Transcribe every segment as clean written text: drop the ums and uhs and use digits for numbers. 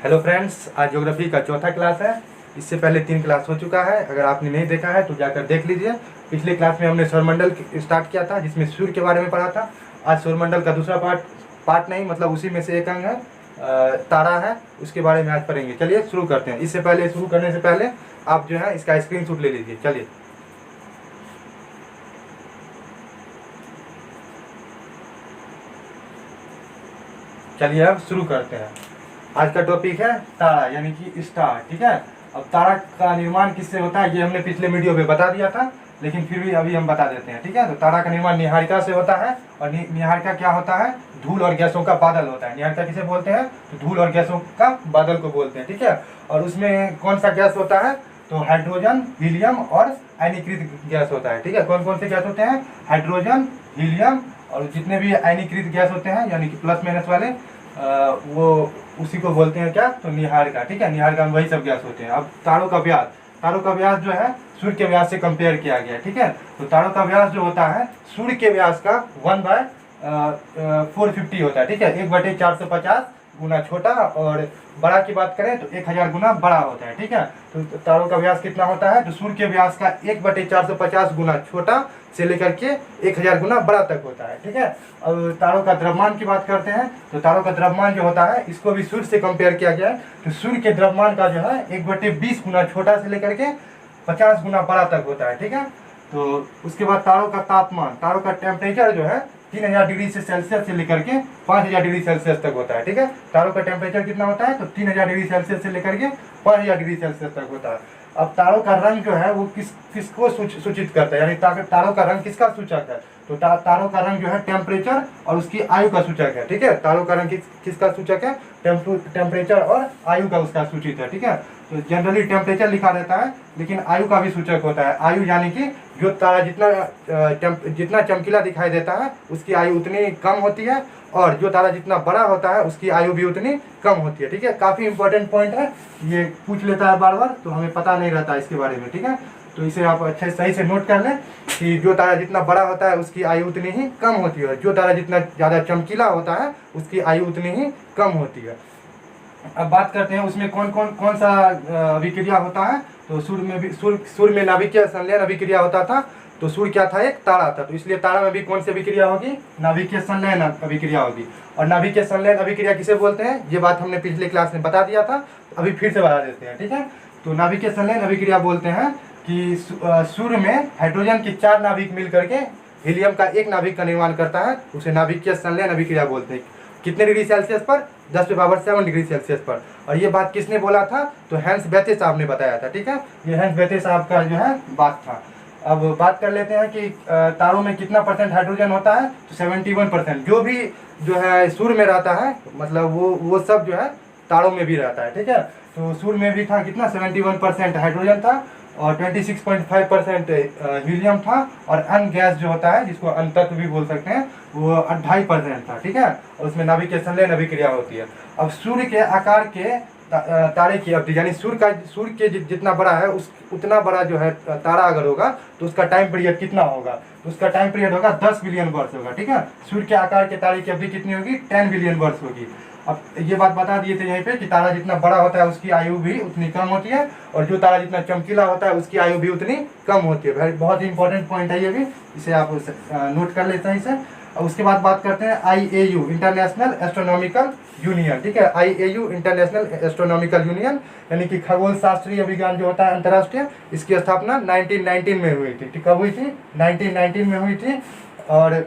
Hello friends, आज geography का चौथा क्लास है। इससे पहले 3 क्लास हो चुका है। अगर आपने नहीं देखा है तो जाकर देख लीजिए। पिछले क्लास में हमने सौरमंडल स्टार्ट किया था, जिसमें सूर्य के बारे में पढ़ा था। आज सौरमंडल का दूसरा पार्ट नहीं, मतलब उसी में से एक अंग है, तारा है, उसके बारे में आज पढ़ेंगे। चलिए शुरू करते हैं। इससे पहले, शुरू करने से पहले आप जो है इसका स्क्रीनशॉट ले लीजिए। चलिए चलिए अब शुरू करते हैं। आज का टॉपिक है तारा, यानी कि स्टार। ठीक है। अब तारा का निर्माण किससे होता है ये हमने पिछले वीडियो में बता दिया था, लेकिन फिर भी अभी हम बता देते हैं। ठीक है। तो तारा का निर्माण निहारिका से होता है, और निहारिका क्या होता है? धूल और गैसों का बादल होता है। निहारिका किसे बोलते हैं? तो धूल और गैसों का बादल को बोलते हैं। ठीक है। और उसमें कौन सा गैस होता है? तो हाइड्रोजन, हीलियम और आयनीकृत गैस होता है। ठीक है। कौन कौन से गैस होते हैं? हाइड्रोजन, हीलियम और जितने भी आयनीकृत गैस होते हैं, यानी कि प्लस माइनस वाले, वो उसी को बोलते हैं क्या? तो निहारिका। ठीक है। निहारिका में वही सब गैस होते हैं। अब तारों का व्यास जो है सूर्य के व्यास से कंपेयर किया गया। ठीक है। तो तारों का व्यास जो होता है सूर्य के व्यास का 1/450 होता है। ठीक है। 1/450 गुना छोटा, और बड़ा की बात करें तो 1000 गुना बड़ा होता है। ठीक है। तो तारों का व्यास कितना होता है? तो सूर्य के व्यास का 1/450 गुना छोटा से लेकर के 1000 गुना बड़ा तक होता है। ठीक है। अब तारों का द्रव्यमान की बात करते हैं। तो तारों का द्रव्यमान जो होता है, इसको भी सूर्य से कंपेयर किया गया है। तो सूर्य के द्रव्यमान का जो है 1/20 गुना छोटा से लेकर के 50 गुना बड़ा तक होता है। ठीक है। तो उसके बाद तारों का तापमान, तारों का टेम्परेचर जो है 3000 डिग्री से सेल्सियस से लेकर के 5000 डिग्री सेल्सियस तक होता है। ठीक है। तारों का टेम्परेचर कितना होता है? तो 3000 डिग्री सेल्सियस से लेकर के 5000 डिग्री सेल्सियस तक होता है। अब तारों का रंग जो है वो किसको सूचित करता है, यानी तारों का रंग किसका सूचक है? तो तारों का रंग जो है टेम्परेचर और उसकी आयु का सूचक है। ठीक है। तारों का रंग किसका सूचक है? टेम्परेचर और आयु का उसका सूचित है। ठीक है। तो जनरली टेम्परेचर लिखा रहता है, लेकिन आयु का भी सूचक होता है। आयु यानी कि जो तारा जितना चमकीला दिखाई देता है उसकी आयु उतनी कम होती है, और जो तारा जितना बड़ा होता है उसकी आयु भी उतनी कम होती है। ठीक है। काफ़ी इंपॉर्टेंट पॉइंट है, ये पूछ लेता है बार बार, तो हमें पता नहीं रहता इसके बारे में। ठीक है। तो इसे आप अच्छे सही से नोट कर लें कि जो तारा जितना बड़ा होता है उसकी आयु उतनी ही कम होती है, और जो तारा जितना ज़्यादा चमकीला होता है उसकी आयु उतनी ही कम होती है। अब बात करते हैं उसमें कौन सा अभिक्रिया होता है। तो सूर्य में नाभिकीय संलयन अभिक्रिया होता था। तो सूर्य क्या था? एक तारा था। तो इसलिए तारा में भी कौन सी अभिक्रिया होगी? नाभिकीय संलयन अभिक्रिया होगी। और नाभिकीय संलयन अभिक्रिया किसे बोलते हैं? ये बात हमने पिछले क्लास में बता दिया था, अभी फिर से बता देते हैं। ठीक है। तो नाभिकीय संलयन अभिक्रिया बोलते हैं कि सूर्य में हाइड्रोजन की 4 नाभिक मिल करके हीलियम का 1 नाभिक का निर्माण करता है, उसे नाभिकीय संलयन अभिक्रिया बोलते हैं। कितने डिग्री सेल्सियस पर? 10⁻7 डिग्री सेल्सियस पर। और ये बात किसने बोला था? तो हैंस बेथे साहब ने बताया था। ठीक है। ये हैंस बेथे साहब का जो है बात था। अब बात कर लेते हैं कि तारों में कितना % हाइड्रोजन होता है। तो 71%। जो भी जो है सूर्य में रहता है, मतलब वो सब जो है तारों में भी रहता है। ठीक है। तो सूर्य में भी था कितना? 71% हाइड्रोजन था, और 26.5% हीलियम था, और अन गैस जो होता है, जिसको अन तत्व भी बोल सकते हैं, वो 2.5% था। ठीक है। और उसमें नाभिकीय संलयन अभिक्रिया होती है। अब सूर्य के आकार के तारे की अवधि, यानी सूर्य के जितना बड़ा है उतना बड़ा जो है तारा अगर होगा तो उसका टाइम पीरियड कितना होगा? तो उसका टाइम पीरियड होगा 10 बिलियन वर्ष होगा। ठीक है। सूर्य के आकार के तारे की अवधि कितनी होगी? 10 बिलियन वर्ष होगी। अब ये बात बता दिए थे यहीं पे कि तारा जितना बड़ा होता है उसकी आयु भी उतनी कम होती है, और जो तारा जितना चमकीला होता है उसकी आयु भी उतनी कम होती है। भाई बहुत ही इंपॉर्टेंट पॉइंट है ये भी, इसे आप नोट कर लेते हैं इसे। उसके बाद बात करते हैं IAU, इंटरनेशनल एस्ट्रोनॉमिकल यूनियन। ठीक है। IAU इंटरनेशनल एस्ट्रोनॉमिकल यूनियन, यानी कि खगोल शास्त्रीय विज्ञान जो होता है अंतर्राष्ट्रीय, इसकी स्थापना 1919 में हुई थी। कब हुई थी? 1919 में हुई थी। और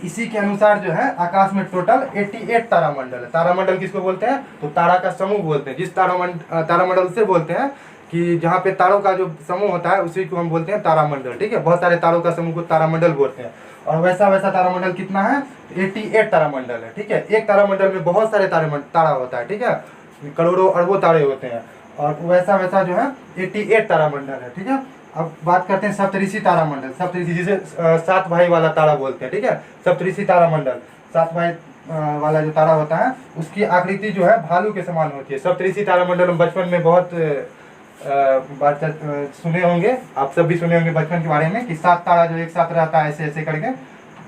इसी के अनुसार जो है आकाश में टोटल 88 तारामंडल है। तारामंडल किसको बोलते हैं? तो तारा का समूह बोलते हैं। जिस तारामंडल से बोलते हैं कि जहाँ पे तारों का जो समूह होता है उसी को हम बोलते हैं तारामंडल। ठीक है। बहुत सारे तारों का समूह को तारामंडल बोलते हैं। और वैसा तारामंडल कितना है? 88 तारामंडल है। ठीक है। एक तारामंडल में बहुत सारे तारा होता है। ठीक है। करोड़ों अरबों तारे होते हैं, और वैसा जो है 88 तारामंडल है। ठीक है। अब बात करते हैं सप्तऋषि तारामंडल। सप्तऋषि जिसे 7 भाई वाला तारा बोलते हैं। ठीक है। सप्तऋषि तारामंडल, 7 भाई वाला जो तारा होता है उसकी आकृति जो है भालू के समान होती है। सप्तऋषि तारामंडल हम बचपन में बहुत बात सुने होंगे, आप सब भी सुने होंगे बचपन के बारे में, कि 7 तारा जो एक साथ रहता है ऐसे ऐसे करके,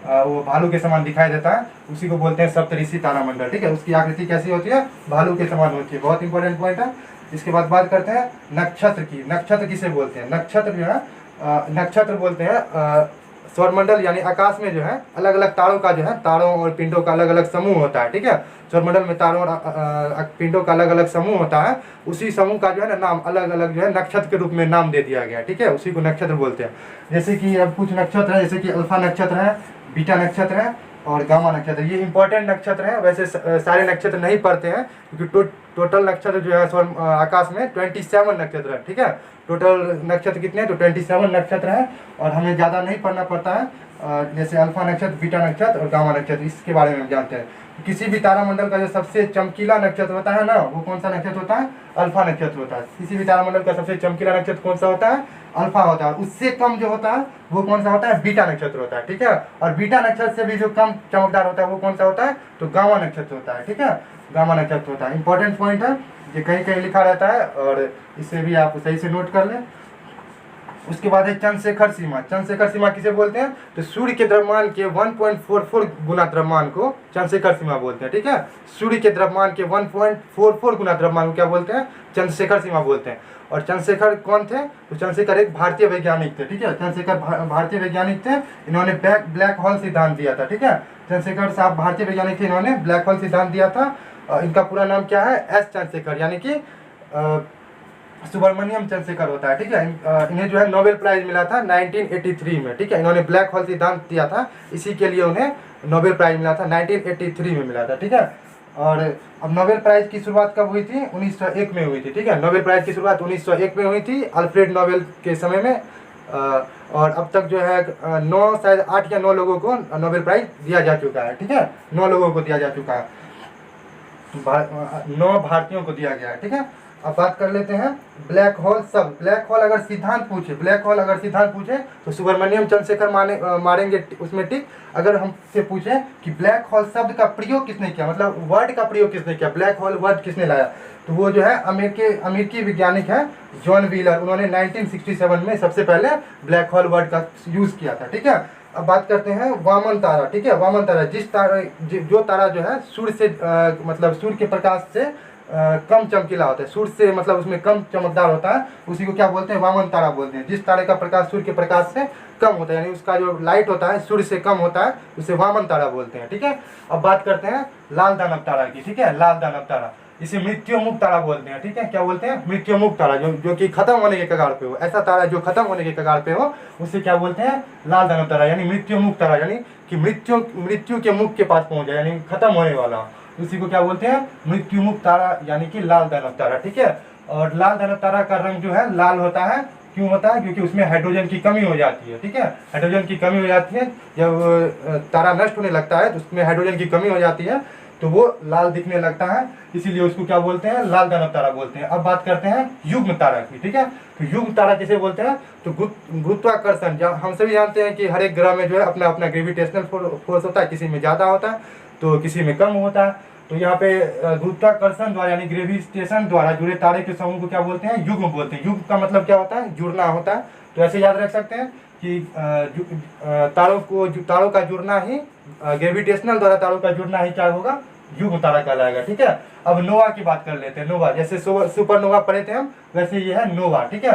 वो भालू के समान दिखाई देता है, उसी को बोलते हैं सप्तऋषि तारामंडल। ठीक है, उसकी आकृति कैसी होती है, भालू के समान होती है। बहुत इंपॉर्टेंट पॉइंट है। इसके बाद बात करते हैं नक्षत्र की। नक्षत्र किसे बोलते हैं, नक्षत्र जो है नक्षत्र बोलते हैं सौरमंडल यानी आकाश में जो है अलग अलग तारों का जो है, तारों और पिंडों का अलग अलग समूह होता है। ठीक है, सौरमंडल में तारों और पिंडों का अलग अलग समूह होता है, उसी समूह का जो है ना नाम अलग अलग जो है नक्षत्र के रूप में नाम दे दिया गया है। ठीक है, उसी को नक्षत्र बोलते हैं। जैसे कि अब कुछ नक्षत्र है, जैसे कि अल्फा नक्षत्र है, बीटा नक्षत्र है और गामा नक्षत्र, ये इंपॉर्टेंट नक्षत्र है। वैसे सारे नक्षत्र नहीं पढ़ते हैं क्योंकि टोटल नक्षत्र जो है आकाश में 27 नक्षत्र है। ठीक है, टोटल नक्षत्र कितने हैं, तो 27 नक्षत्र है और हमें ज़्यादा नहीं पढ़ना पड़ता है। जैसे अल्फा नक्षत्र, बीटा नक्षत्र और गामा नक्षत्र, इसके बारे में हम जानते हैं। किसी भी तारामंडल का जो सबसे चमकीला नक्षत्र होता है ना, वो कौन सा नक्षत्र होता है, अल्फा नक्षत्र होता है। किसी भी तारामंडल का सबसे चमकीला नक्षत्र कौन सा होता है, अल्फा होता है। उससे कम जो होता है वो कौन सा होता है, बीटा नक्षत्र होता है। ठीक है, और बीटा नक्षत्र से भी जो कम चमकदार होता है वो कौन सा होता है, तो गामा नक्षत्र होता है। ठीक है, गामा नक्षत्र होता है। इंपॉर्टेंट पॉइंट है, ये कहीं कहीं लिखा रहता है और इसे भी आप सही से नोट कर लें। उसके बाद है चंद्रशेखर सीमा। चंद्रशेखर सीमा किसे बोलते हैं, तो सूर्य के द्रव्यमान के 1.44 गुना द्रव्यमान को चंद्रशेखर सीमा बोलते हैं। ठीक है, सूर्य के द्रव्यमान के 1.44 गुना द्रव्यमान को क्या बोलते हैं, चंद्रशेखर सीमा बोलते हैं। और चंद्रशेखर कौन थे, तो चंद्रशेखर एक भारतीय वैज्ञानिक थे। ठीक है, चंद्रशेखर भारतीय वैज्ञानिक थे, इन्होंने ब्लैक होल सिद्धांत दिया था। ठीक है, चंद्रशेखर साहब भारतीय वैज्ञानिक थे, इन्होंने ब्लैक होल सिद्धांत दिया था। इनका पूरा नाम क्या है, एस चंद्रशेखर, यानी कि सुब्रमण्यम चंद्रशेखर होता है। ठीक है, इन्हें जो है नोबेल प्राइज मिला था 1983 में। ठीक है, इन्होंने ब्लैक होल सिद्धांत दिया था, इसी के लिए उन्हें नोबेल प्राइज मिला था, 1983 में मिला था। ठीक है, और अब नोबेल प्राइज की शुरुआत कब हुई थी, 1901 में हुई थी। ठीक है, नोबेल प्राइज की शुरुआत 1901 में हुई थी, अल्फ्रेड नोबेल के समय में। और अब तक जो है 9 शायद 8 या 9 लोगों को नोबेल प्राइज दिया जा चुका है। ठीक है, 9 लोगों को दिया जा चुका है, 9 भारतीयों को दिया गया है। ठीक है, अब बात कर लेते हैं ब्लैक होल शब्द। ब्लैक होल अगर सिद्धांत पूछे तो सुब्रमण्यम चंद्रशेखर मारेंगे उसमें टिक। अगर हमसे पूछे कि ब्लैक होल शब्द का प्रयोग किसने किया, मतलब वर्ड का प्रयोग किसने किया, ब्लैक होल वर्ड किसने लाया, तो वो जो है अमेरिकी वैज्ञानिक है जॉन व्हीलर। उन्होंने 1967 में सबसे पहले ब्लैक होल वर्ड का यूज किया था। ठीक है, अब बात करते हैं वामन तारा। ठीक है, वामन तारा जो तारा जो है सूर्य से मतलब सूर्य के प्रकाश से कम चमकीला होता है, सूर्य से मतलब उसमें कम चमकदार होता है, उसी को क्या बोलते हैं, वामन तारा बोलते हैं। जिस तारे का प्रकाश सूर्य के प्रकाश से कम होता है, यानी उसका जो लाइट होता है सूर्य से कम होता है, उसे वामन तारा बोलते हैं। ठीक है, अब बात करते हैं लाल दानव तारा की। ठीक है, लाल दानव तारा, इसे मृत्यु मुक्त तारा बोलते हैं। ठीक है, क्या बोलते हैं, मृत्यु मुक्त तारा, जो कि खत्म होने के कगार पे हो। ऐसा तारा जो खत्म होने के कगार पे हो उसे क्या बोलते हैं, लाल दानव तारा, यानी मृत्यु मुक्त तारा, यानी कि मृत्यु के मुख के पास पहुंच जाए, यानी खत्म होने वाला, उसी को क्या बोलते हैं, मृत्यु मुक्त तारा, यानी कि लाल दानव तारा। ठीक है, और लाल दानव तारा का रंग जो है लाल होता है, क्यों होता है, क्योंकि उसमें हाइड्रोजन की कमी हो जाती है। ठीक है, हाइड्रोजन की कमी हो जाती है, जब तारा नष्ट होने लगता है तो उसमें हाइड्रोजन की कमी हो जाती है, तो वो लाल दिखने लगता है, इसीलिए उसको क्या बोलते हैं, लाल दानव तारा बोलते हैं। अब बात करते हैं युग्म तारा की। ठीक है, तो युग्म तारा किसे बोलते हैं, तो गुरुत्वाकर्षण, हम सभी जानते हैं कि हर एक ग्रह में जो है अपना अपना ग्रेविटेशनल फोर्स होता है, किसी में ज़्यादा होता है तो किसी में कम होता है। तो यहाँ पे गुरुत्वाकर्षण द्वारा यानी ग्रेविटेशन द्वारा जुड़े तारे के समूह को क्या बोलते हैं, युग्म बोलते हैं। युग्म का मतलब क्या होता है, जुड़ना होता है। तो ऐसे याद रख सकते हैं कि तारों का जुड़ना ही, ग्रेविटेशनल द्वारा तारों का जुड़ना ही क्या होगा, युग्म तारा कहलाएगा। ठीक है, अब नोवा की बात कर लेते हैं। नोवा, जैसे सुपरनोवा पढ़े थे हम, वैसे ये है नोवा। ठीक है,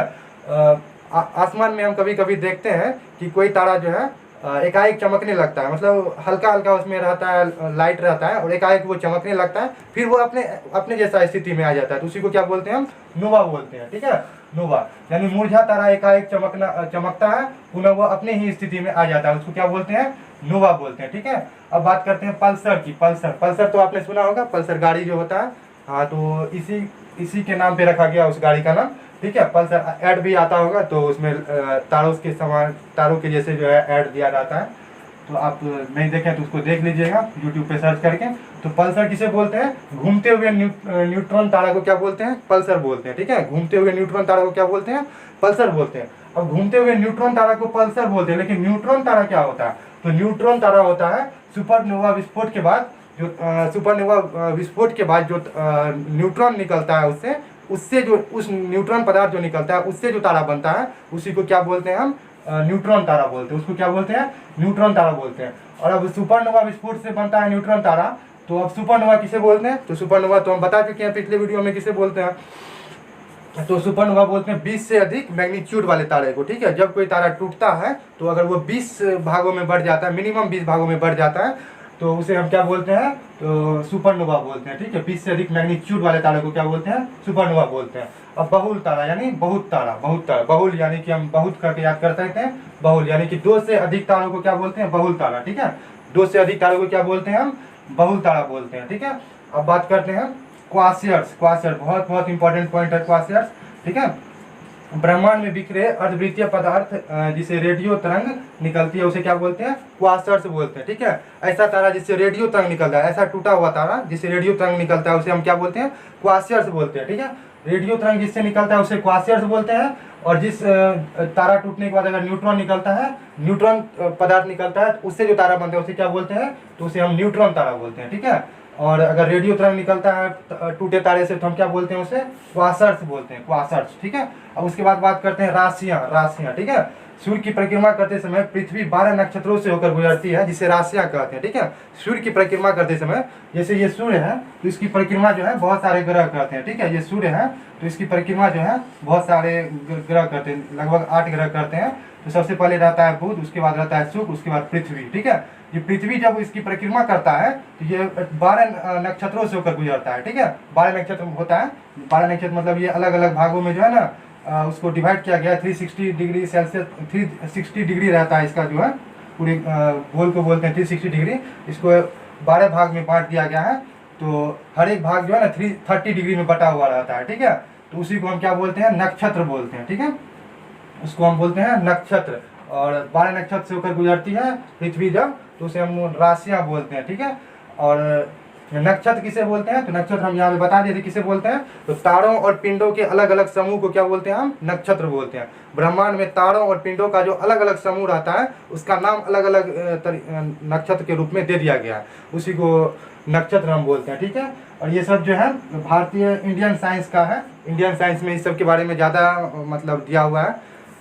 आसमान में हम कभी कभी देखते हैं कि कोई तारा जो है एकाएक चमकने लगता है, मतलब हल्का हल्का उसमें रहता है, लाइट रहता है, और एकाएक वो चमकने लगता है, फिर वो अपने जैसा स्थिति में आ जाता है, तो उसी को क्या बोलते हैं, हम नोवा बोलते हैं। ठीक है, नोवा यानी मुरझा तारा एकाएक चमकता है, पुनः वो अपने ही स्थिति में आ जाता है, उसको क्या बोलते हैं, नोवा बोलते हैं। ठीक है, अब बात करते हैं पल्सर की। पल्सर तो आपने सुना होगा, पल्सर गाड़ी जो होता है, हाँ, तो इसी के नाम पे रखा गया उस गाड़ी का नाम। ठीक है, पल्सर ऐड भी आता होगा, तो उसमें तारों के जैसे जो है ऐड दिया जाता है, तो आप नहीं देखें तो उसको देख लीजिएगा यूट्यूब पे सर्च करके। तो पल्सर किसे बोलते हैं, घूमते हुए न्यूट्रॉन तारा को क्या बोलते हैं, पल्सर बोलते हैं। ठीक है, घूमते हुए न्यूट्रॉन तारा को क्या बोलते हैं, पल्सर बोलते हैं। अब घूमते हुए न्यूट्रॉन तारा को पल्सर बोलते हैं, लेकिन न्यूट्रॉन तारा क्या होता है, तो न्यूट्रॉन तारा होता है सुपरनोवा विस्फोट के बाद जो न्यूट्रॉन निकलता है उससे जो उस न्यूट्रॉन पदार्थ जो निकलता है उससे जो तारा बनता है, उसी को क्या बोलते हैं हम, न्यूट्रॉन तारा बोलते हैं, उसको क्या बोलते हैं, न्यूट्रॉन तारा बोलते हैं। और अब सुपरनोवा विस्फोट से बनता है न्यूट्रॉन तारा, तो अब सुपरनोवा किसे बोलते हैं, तो सुपरनोवा तो हम बता चुके हैं पिछले वीडियो में किसे बोलते हैं, तो सुपरनोवा बोलते हैं 20 से अधिक मैग्नीट्यूड वाले तारे को, ठीक है। जब कोई तारा टूटता है तो अगर वो 20 भागों में बढ़ जाता है, मिनिमम 20 भागों में बढ़ जाता है, तो उसे हम क्या बोलते हैं, तो सुपरनोवा बोलते हैं, ठीक है। 20 से अधिक मैग्नीट्यूड वाले तारे को क्या बोलते हैं, सुपरनोवा बोलते हैं। अब बहुल तारा यानी बहुत तारा, बहुत तारा, बहुल यानी कि हम बहुत करके याद कर सकते हैं, बहुल यानी कि 2 से अधिक तारों को क्या बोलते हैं, बहुल तारा, ठीक है। 2 से अधिक तारों को क्या बोलते हैं, हम बहुल तारा बोलते हैं, ठीक है। अब बात करते हैं क्वासियर्स, क्वासियर बहुत बहुत इंपॉर्टेंट पॉइंट है क्वासियर्स, ठीक है। ब्रह्मांड में बिखरे अर्धवृत्तीय पदार्थ जिसे रेडियो तरंग निकलती है उसे क्या बोलते हैं, क्वासर्स बोलते हैं, ठीक है। ऐसा तारा जिससे रेडियो तरंग निकलता है, ऐसा टूटा हुआ तारा जिससे रेडियो तरंग निकलता है उसे हम क्या बोलते हैं, क्वासर्स बोलते हैं, ठीक है। रेडियो तरंग जिससे निकलता है उसे क्वासर्स बोलते हैं। और जिस तारा टूटने के बाद अगर न्यूट्रॉन निकलता है, न्यूट्रॉन पदार्थ निकलता है, उससे जो तारा बनता है उसे क्या बोलते हैं, तो उसे हम न्यूट्रॉन तारा बोलते हैं, ठीक है। और अगर रेडियो तरंग निकलता है टूटे तारे से तो हम क्या बोलते हैं, उसे क्वासर्स बोलते हैं, क्वासर्स, ठीक है। अब उसके बाद बात करते हैं राशियां, राशियां, ठीक है। सूर्य की परिक्रमा करते समय पृथ्वी 12 नक्षत्रों से होकर गुजरती है जिसे राशियां कहते हैं, ठीक है। सूर्य की परिक्रमा करते समय, जैसे ये सूर्य है तो इसकी परिक्रमा जो है बहुत सारे ग्रह करते हैं, ठीक है। ये सूर्य है तो इसकी परिक्रमा जो है बहुत सारे ग्रह करते हैं, लगभग 8 ग्रह करते हैं। तो सबसे पहले रहता है बुध, उसके बाद रहता है शुक्र, उसके बाद पृथ्वी, ठीक है। ये पृथ्वी जब इसकी परिक्रमा करता है तो ये 12 नक्षत्रों से होकर गुजरता है, ठीक है। 12 नक्षत्र होता है, 12 नक्षत्र मतलब ये अलग अलग भागों में जो है ना उसको डिवाइड किया गया है। 360 डिग्री सेल्सियस, 360 डिग्री रहता है इसका जो है, पूरे गोल को बोलते हैं 360 डिग्री। इसको 12 भाग में बांट दिया गया है, तो हर एक भाग जो है ना 330 डिग्री में बटा हुआ रहता है, ठीक है। तो उसी को हम क्या बोलते हैं, नक्षत्र बोलते हैं, ठीक है। उसको हम बोलते हैं नक्षत्र। और 12 नक्षत्र से होकर गुजरती है पृथ्वी जब, तो उसे हम राशियां बोलते हैं, ठीक है। और नक्षत्र किसे बोलते हैं, तो नक्षत्र हम यहाँ पे बता देते किसे बोलते हैं, तो तारों और पिंडों के अलग अलग समूह को क्या बोलते हैं, हम नक्षत्र बोलते हैं। ब्रह्मांड में तारों और पिंडों का जो अलग अलग समूह रहता है उसका नाम अलग अलग नक्षत्र के रूप में दे दिया गया है, उसी को नक्षत्र हम बोलते हैं, ठीक है। और ये सब जो है भारतीय इंडियन साइंस का है, इंडियन साइंस में इस सब के बारे में ज़्यादा मतलब दिया हुआ है,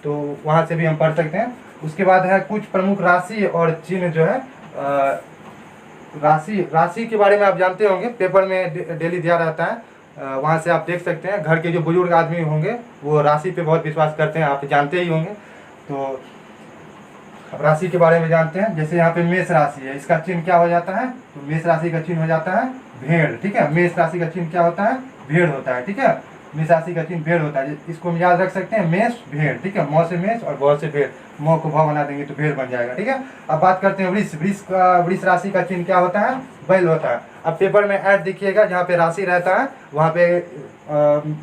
तो वहाँ से भी हम पढ़ सकते हैं। उसके बाद है कुछ प्रमुख राशि और चिन्ह जो है, राशि के बारे में आप जानते होंगे, पेपर में डेली दिया रहता है, वहाँ से आप देख सकते हैं। घर के जो बुजुर्ग आदमी होंगे वो राशि पे बहुत विश्वास करते हैं, आप जानते ही होंगे। तो अब राशि के बारे में जानते हैं, जैसे यहाँ पे मेष राशि है, इसका चिन्ह क्या हो जाता है, तो मेष राशि का चिन्ह हो जाता है भेड़, ठीक है। मेष राशि का चिन्ह क्या होता है, भेड़ होता है, ठीक है। मेष राशि का चिन्ह भेड़ होता है, इसको हम याद रख सकते हैं, मेष भेड़, ठीक है। मौ से मेष और भौ से भेड़, मौ को भौ बना देंगे तो भेड़ बन जाएगा, ठीक है। अब बात करते हैं वृष, वृष राशि का चिन्ह क्या होता है, बैल होता है। अब पेपर में ऐड देखिएगा, जहाँ पे राशि रहता है वहाँ पे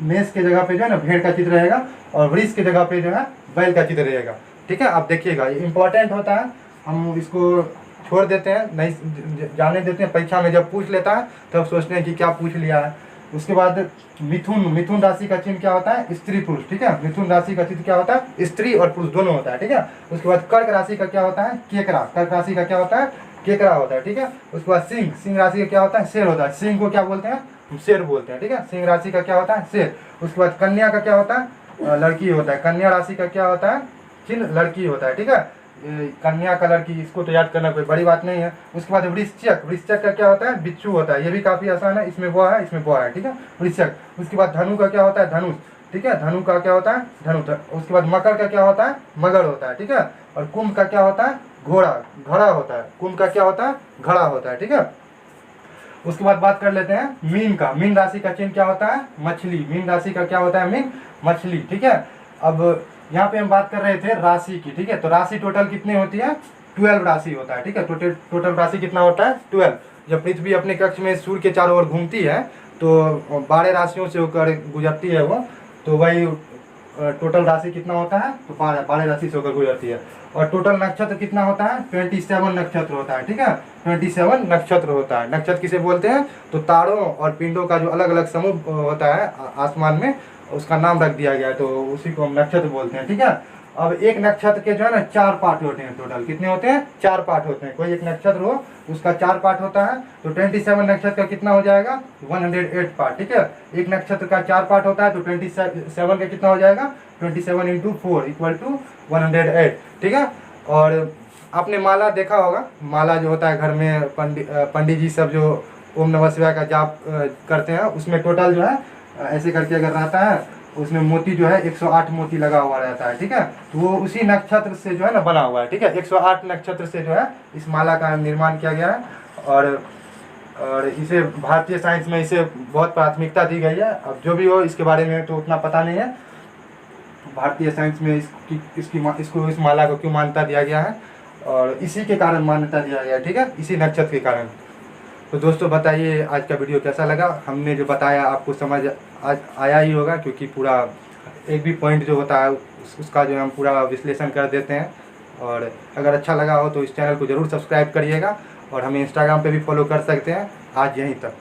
मेष के जगह पे जो है ना भेड़ का चित्र रहेगा, और वृष के जगह पे जो है बैल का चित्र रहेगा, ठीक है। आप देखिएगा, ये इंपॉर्टेंट होता है, हम इसको छोड़ देते हैं, नहीं जाने देते हैं, परीक्षा में जब पूछ लेता है तब सोचते हैं कि क्या पूछ लिया है। उसके बाद मिथुन, मिथुन राशि का चिन्ह क्या होता है, स्त्री पुरुष, ठीक है। मिथुन राशि का चिन्ह क्या होता है, स्त्री और पुरुष दोनों होता है, ठीक है। उसके बाद कर्क राशि का क्या होता है, केकड़ा, कर्क राशि का क्या होता है, केकड़ा होता है, ठीक है। उसके बाद सिंह, सिंह राशि का क्या होता है, शेर होता है। सिंह को क्या बोलते हैं, शेर बोलते हैं, ठीक है। सिंह राशि का क्या होता है, शेर। उसके बाद कन्या का क्या होता है, लड़की होता है। कन्या राशि का क्या होता है, चिन्ह लड़की होता है, ठीक है। कन्या का लड़की, इसको तो याद करना कोई बड़ी बात नहीं है। उसके बाद वृश्चिक, वृश्चिक का क्या होता है, बिच्छू होता है, ये भी काफी आसान है, इसमें वो है इसमें वो है, ठीक है, वृश्चिक। उसके बाद धनु का क्या होता है, धनुष, ठीक है। धनु का क्या होता है, धनु। उसके बाद मकर का क्या होता है, मगर होता है, ठीक है। और कुंभ का क्या होता है, घोड़ा, घड़ा होता है। कुंभ का क्या होता है, घड़ा होता है, ठीक है। उसके बाद बात कर लेते हैं मीन का, मीन राशि का चिन्ह क्या होता है, मछली। मीन राशि का क्या होता है, मीन, मछली, ठीक है। अब यहाँ पे हम बात कर रहे थे राशि की, ठीक है। तो राशि टोटल कितनी होती है, 12 राशि होता है, ठीक है। टोटल राशि कितना होता है, 12। जब पृथ्वी अपने कक्ष में सूर्य के चारों ओर घूमती है तो 12 राशियों से होकर गुजरती है वो, तो वही टोटल राशि कितना होता है, तो 12 राशि से होकर गुजरती है। और टोटल नक्षत्र कितना होता है, 27 नक्षत्र होता है, ठीक है। 27 नक्षत्र होता है। नक्षत्र किसे बोलते हैं, तो तारों और पिंडों का जो अलग अलग समूह होता है आसमान में, उसका नाम रख दिया गया है, तो उसी को हम नक्षत्र बोलते हैं, ठीक है। अब एक नक्षत्र के जो है ना 4 पार्ट होते हैं टोटल। कितने होते हैं? 4 पार्ट होते हैं। कोई एक नक्षत्र हो उसका 4 पार्ट होता है, तो 27 नक्षत्र का कितना हो जाएगा? 108 पार्ट। ठीक है, एक नक्षत्र का 4 पार्ट होता है तो 27 का कितना हो जाएगा? 27 × 4 = 108। ठीक है, और आपने माला देखा होगा, माला जो होता है घर में पंडित जी सब जो ओम नमः शिवाय का जाप करते हैं, उसमें टोटल जो है ऐसे करके अगर रहता है उसमें मोती जो है 108 मोती लगा हुआ रहता है। ठीक है, तो वो उसी नक्षत्र से जो है ना बना हुआ है। ठीक है, 108 नक्षत्र से जो है इस माला का निर्माण किया गया है, और इसे भारतीय साइंस में इसे बहुत प्राथमिकता दी गई है। अब जो भी हो इसके बारे में तो उतना पता नहीं है, भारतीय साइंस में इसको इस माला को क्यों मान्यता दिया गया है, और इसी के कारण मान्यता दिया गया है। ठीक है, इसी नक्षत्र के कारण। तो दोस्तों बताइए आज का वीडियो कैसा लगा? हमने जो बताया आपको समझ आया ही होगा, क्योंकि पूरा एक भी पॉइंट जो होता है उसका जो हम पूरा विश्लेषण कर देते हैं। और अगर अच्छा लगा हो तो इस चैनल को ज़रूर सब्सक्राइब करिएगा, और हमें इंस्टाग्राम पे भी फॉलो कर सकते हैं। आज यहीं तक।